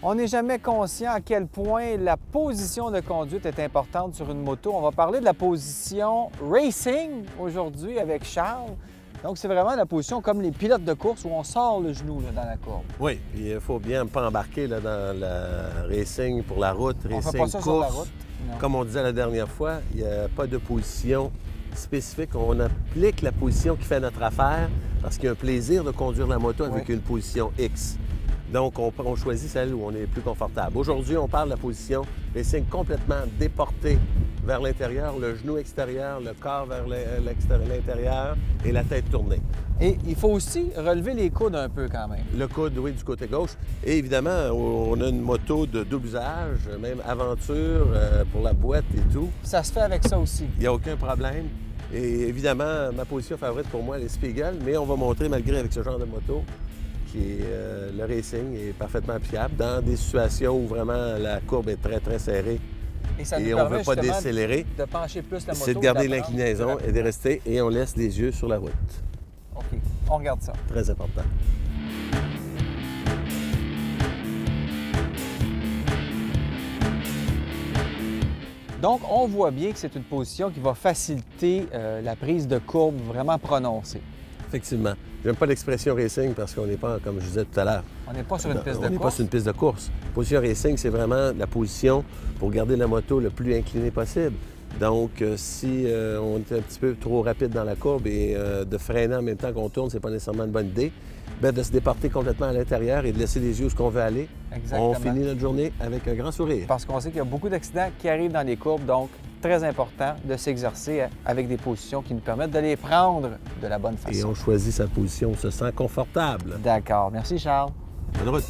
On n'est jamais conscient à quel point la position de conduite est importante sur une moto. On va parler de la position racing aujourd'hui avec Charles. Donc, c'est vraiment la position comme les pilotes de course où on sort le genou là, dans la courbe. Oui, puis il faut bien pas embarquer là, dans la racing pour la route, On racing fait pas ça course. sur la route. Non. Comme on disait la dernière fois, il n'y a pas de position spécifique. On applique la position qui fait notre affaire parce qu'il y a un plaisir de conduire la moto avec une position X. Donc, on choisit celle où on est plus confortable. Aujourd'hui, on parle de la position racing complètement déportée vers l'intérieur, le genou extérieur, le corps vers l'intérieur et la tête tournée. Et il faut aussi relever les coudes un peu quand même. Le coude, oui, du côté gauche. Et évidemment, on a une moto de double usage, même aventure pour la boîte et tout. Ça se fait avec ça aussi. Il n'y a aucun problème. Et évidemment, ma position favorite pour moi, les Spiegel, mais on va montrer, malgré avec ce genre de moto, le racing est parfaitement applicable dans des situations où vraiment la courbe est très, très serrée Et ça nous et on ne permet veut pas justement décélérer. de pencher plus la moto. C'est de garder d'apprendre l'inclinaison plus et de rester et on laisse les yeux sur la route. OK, on regarde ça. Très important. Donc, on voit bien que c'est une position qui va faciliter la prise de courbe vraiment prononcée. Effectivement. J'aime pas l'expression racing parce qu'on n'est pas, comme je disais tout à l'heure, On n'est pas sur une piste on de n'est pas course. sur une piste de course. Position racing, c'est vraiment la position pour garder la moto le plus inclinée possible. Donc, si on est un petit peu trop rapide dans la courbe et de freiner en même temps qu'on tourne, c'est pas nécessairement une bonne idée. Bien, de se déporter complètement à l'intérieur et de laisser les yeux où ce qu'on veut aller. Exactement. On finit notre journée avec un grand sourire. Parce qu'on sait qu'il y a beaucoup d'accidents qui arrivent dans les courbes, donc très important de s'exercer avec des positions qui nous permettent de les prendre de la bonne façon. Et on choisit sa position, on se sent confortable. D'accord. Merci, Charles. Bonne route.